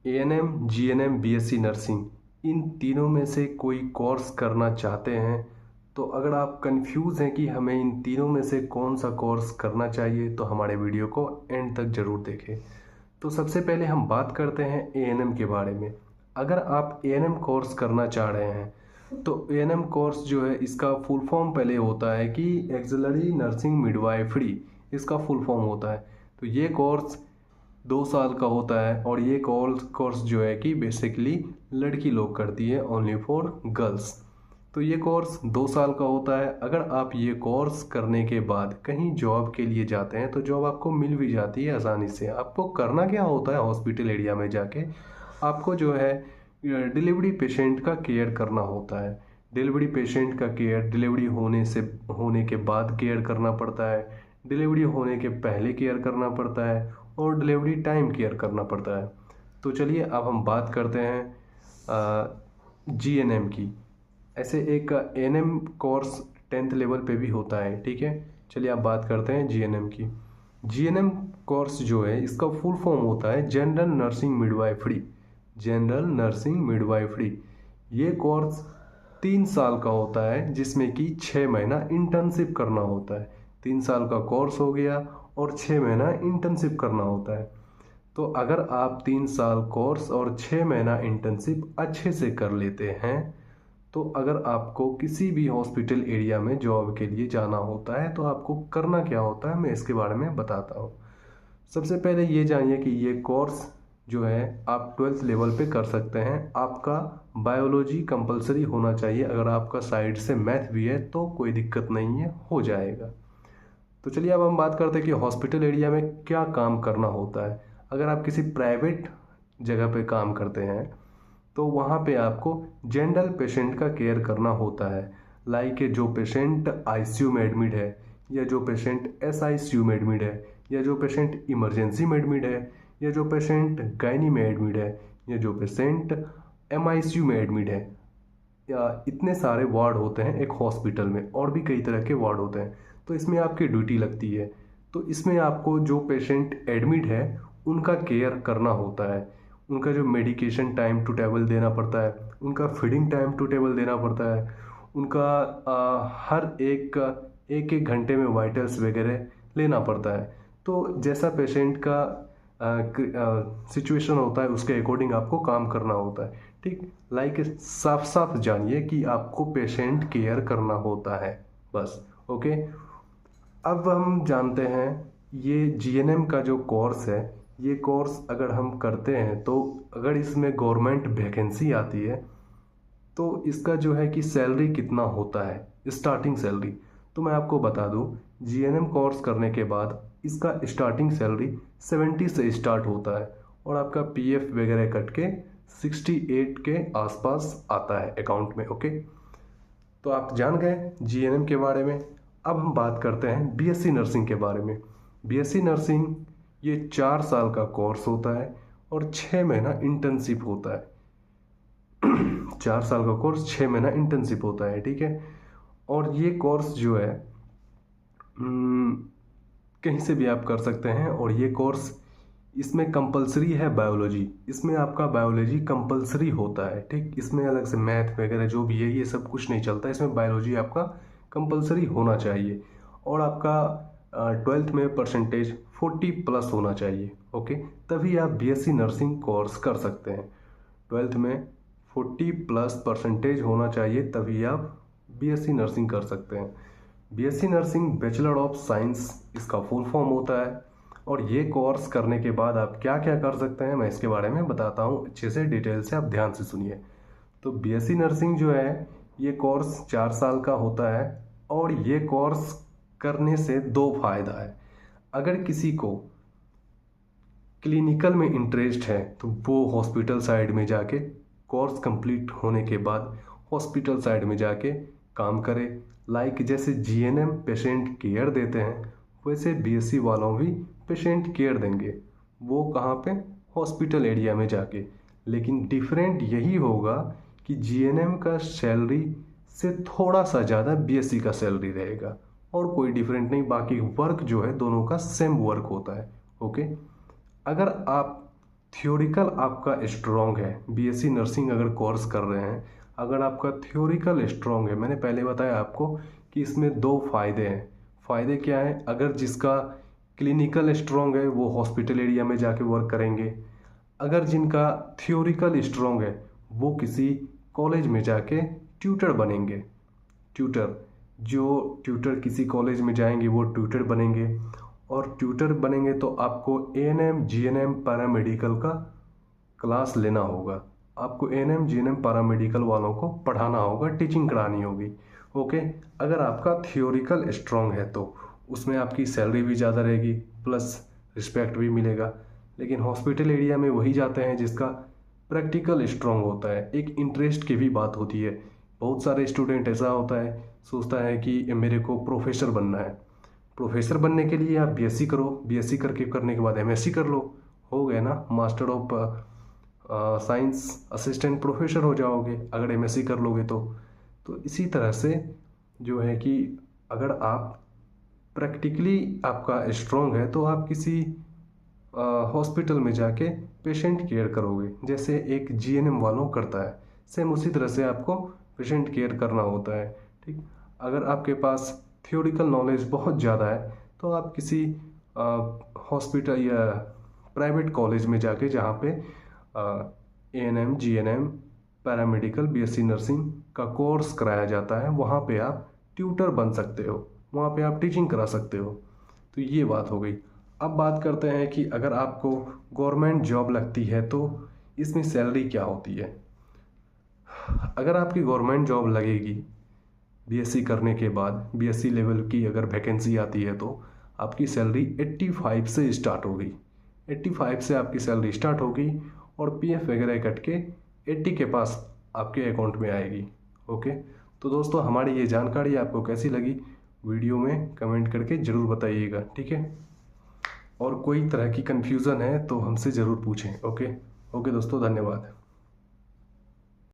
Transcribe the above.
ANM, GNM, BSc nursing, इन तीनों में से कोई कोर्स करना चाहते हैं तो अगर आप कंफ्यूज हैं कि हमें इन तीनों में से कौन सा कोर्स करना चाहिए तो हमारे वीडियो को एंड तक ज़रूर देखें। तो सबसे पहले हम बात करते हैं एएनएम के बारे में। अगर आप एएनएम कोर्स करना चाह रहे हैं तो एएनएम कोर्स जो है इसका फुल फॉर्म पहले होता है कि एक्सिलरी नर्सिंग मिडवाइफरी, इसका फुल फॉर्म होता है। तो ये कोर्स 2 साल का होता है और ये कोर्स जो है कि बेसिकली लड़की लोग करती है, ओनली फॉर गर्ल्स। तो ये कोर्स 2 साल का होता है। अगर आप ये कोर्स करने के बाद कहीं जॉब के लिए जाते हैं तो जॉब आपको मिल भी जाती है आसानी से। आपको करना क्या होता है, हॉस्पिटल एरिया में जाके आपको जो है डिलीवरी पेशेंट का केयर करना होता है। डिलीवरी पेशेंट का केयर डिलीवरी होने के बाद केयर करना पड़ता है, डिलीवरी होने के पहले केयर करना पड़ता है और डिलीवरी टाइम केयर करना पड़ता है। तो चलिए अब हम बात करते हैं जीएनएम की। ऐसे एक एएनएम कोर्स 10th लेवल पे भी होता है, ठीक है। चलिए आप बात करते हैं जीएनएम की। जीएनएम कोर्स जो है इसका फुल फॉर्म होता है general nursing midwifery. General nursing midwifery ये कोर्स 3 साल का होता है जिसमें कि 6 महीना इंटर्नशिप करना होता है। 3 साल का कोर्स हो गया और 6 महीना इंटर्नशिप करना होता है। तो अगर आप 3 साल कोर्स और 6 महीना इंटर्नशिप अच्छे से कर लेते हैं तो अगर आपको किसी भी हॉस्पिटल एरिया में जॉब के लिए जाना होता है तो आपको करना क्या होता है, मैं इसके बारे में बताता हूँ। सबसे पहले ये जानिए कि ये कोर्स जो है आप 12th लेवल पे कर सकते हैं। आपका बायोलॉजी कंपलसरी होना चाहिए। अगर आपका साइड से मैथ भी है तो कोई दिक्कत नहीं है, हो जाएगा। तो चलिए अब हम बात करते हैं कि हॉस्पिटल एरिया में क्या काम करना होता है। अगर आप किसी प्राइवेट जगह पे काम करते हैं तो वहाँ पे आपको जनरल पेशेंट का केयर करना होता है। लाइक जो पेशेंट आईसीयू में एडमिट है, या जो पेशेंट एसआईसीयू में एडमिट है, या जो पेशेंट इमरजेंसी में एडमिट है, या जो पेशेंट गायनी में एडमिट है, या जो पेशेंट एमआईसीयू में एडमिट है। या इतने सारे वार्ड होते हैं एक हॉस्पिटल में और भी कई तरह के वार्ड होते हैं। तो इसमें आपकी ड्यूटी लगती है। तो इसमें आपको जो पेशेंट एडमिट है उनका केयर करना होता है। उनका जो मेडिकेशन टाइम टू टेबल देना पड़ता है, उनका फीडिंग टाइम टू टेबल देना पड़ता है, उनका हर एक घंटे में वाइटल्स वगैरह लेना पड़ता है। तो जैसा पेशेंट का सिचुएशन होता है उसके अकॉर्डिंग आपको काम करना होता है, ठीक। लाइक साफ साफ जानिए कि आपको पेशेंट केयर करना होता है, बस। ओके, अब हम जानते हैं ये जीएनएम का जो कोर्स है, ये कोर्स अगर हम करते हैं तो अगर इसमें गवर्नमेंट वैकेंसी आती है तो इसका जो है कि सैलरी कितना होता है, स्टार्टिंग सैलरी। तो मैं आपको बता दूं, जीएनएम कोर्स करने के बाद इसका स्टार्टिंग सैलरी 70 से स्टार्ट होता है और आपका पीएफ वगैरह कट के 68 के आसपास आता है अकाउंट में। ओके, तो आप जान गए जीएनएम के बारे में। अब हम बात करते हैं बीएससी नर्सिंग के बारे में। बीएससी नर्सिंग ये 4 साल का कोर्स होता है और 6 महीना इंटर्नशिप होता है। 4 साल का कोर्स, 6 महीना इंटर्नशिप होता है, ठीक है। और ये कोर्स जो है कहीं से भी आप कर सकते हैं। और ये कोर्स इसमें कंपलसरी है बायोलॉजी, इसमें आपका बायोलॉजी कंपलसरी होता है, ठीक। इसमें अलग से मैथ वगैरह जो भी है ये सब कुछ नहीं चलता, इसमें बायोलॉजी आपका कंपलसरी होना चाहिए। और आपका 12th में परसेंटेज 40+ होना चाहिए, ओके, तभी आप बीएससी नर्सिंग कोर्स कर सकते हैं। 12th में 40+ परसेंटेज होना चाहिए तभी आप बीएससी नर्सिंग कर सकते हैं। BSc nursing bachelor of science इसका फुल फॉर्म होता है। और ये कोर्स करने के बाद आप क्या क्या कर सकते हैं मैं इसके बारे में बताता हूँ, अच्छे से डिटेल से आप ध्यान से सुनिए। तो बीएससी नर्सिंग जो है ये कोर्स 4 साल का होता है और ये कोर्स करने से 2 फायदा है। अगर किसी को क्लिनिकल में इंटरेस्ट है तो वो हॉस्पिटल साइड में जाके कोर्स कंप्लीट होने के बाद हॉस्पिटल साइड में जाके काम करे। लाइक जैसे जीएनएम पेशेंट केयर देते हैं वैसे बीएससी वालों भी पेशेंट केयर देंगे, वो कहाँ पे, हॉस्पिटल एरिया में जाके। लेकिन डिफरेंट यही होगा कि जीएनएम का सैलरी से थोड़ा सा ज़्यादा बीएससी का सैलरी रहेगा और कोई डिफरेंट नहीं। बाकी वर्क जो है दोनों का सेम वर्क होता है, ओके। अगर आप थ्योरिकल आपका स्ट्रॉन्ग है, बीएससी नर्सिंग अगर कोर्स कर रहे हैं, अगर आपका थ्योरिकल स्ट्रॉन्ग है, मैंने पहले बताया आपको कि इसमें 2 फ़ायदे हैं। फ़ायदे क्या हैं? अगर जिसका क्लिनिकल स्ट्रॉन्ग है वो हॉस्पिटल एरिया में जाके वर्क करेंगे, अगर जिनका थ्योरिकल स्ट्रॉन्ग है वो किसी कॉलेज में जाके ट्यूटर बनेंगे। ट्यूटर किसी कॉलेज में जाएंगे वो ट्यूटर बनेंगे, और ट्यूटर बनेंगे तो आपको एएनएम जीएनएम पैरामेडिकल का क्लास लेना होगा। आपको एएनएम जीएनएम पैरामेडिकल वालों को पढ़ाना होगा, टीचिंग करानी होगी। ओके, अगर आपका थियोरिकल स्ट्रॉन्ग है तो उसमें आपकी सैलरी भी ज़्यादा रहेगी, प्लस रिस्पेक्ट भी मिलेगा। लेकिन हॉस्पिटल एरिया में वही जाते हैं जिसका प्रैक्टिकल स्ट्रॉन्ग होता है। एक इंटरेस्ट की भी बात होती है। बहुत सारे स्टूडेंट ऐसा होता है, सोचता है कि मेरे को प्रोफेसर बनना है। प्रोफेसर बनने के लिए आप बीएससी करो, बीएससी करने के बाद एमएससी कर लो, हो गया ना, master of science assistant professor हो जाओगे अगर एमएससी कर लोगे तो इसी तरह से जो है कि अगर आप प्रैक्टिकली आपका स्ट्रॉन्ग है तो आप किसी हॉस्पिटल में जाके पेशेंट केयर करोगे, जैसे एक जीएनएम वालों करता है, सेम उसी तरह से आपको पेशेंट केयर करना होता है। ठीक, अगर आपके पास थ्योरिकल नॉलेज बहुत ज़्यादा है तो आप किसी हॉस्पिटल या प्राइवेट कॉलेज में जाके जहाँ पे ANM GNM paramedical BSc nursing का कोर्स कराया जाता है, वहाँ पे आप ट्यूटर बन सकते हो, वहाँ पे आप टीचिंग करा सकते हो। तो ये बात हो गई। अब बात करते हैं कि अगर आपको गवर्नमेंट जॉब लगती है तो इसमें सैलरी क्या होती है। अगर आपकी गवर्नमेंट जॉब लगेगी बीएससी करने के बाद, बीएससी लेवल की अगर वैकेंसी आती है तो आपकी सैलरी 85 से स्टार्ट होगी। 85 से आपकी सैलरी स्टार्ट होगी और पीएफ वगैरह कट के 80 के पास आपके अकाउंट में आएगी। ओके, तो दोस्तों हमारी ये जानकारी आपको कैसी लगी वीडियो में कमेंट करके ज़रूर बताइएगा, ठीक है। और कोई तरह की कन्फ्यूज़न है तो हमसे ज़रूर पूछें। ओके दोस्तों, धन्यवाद।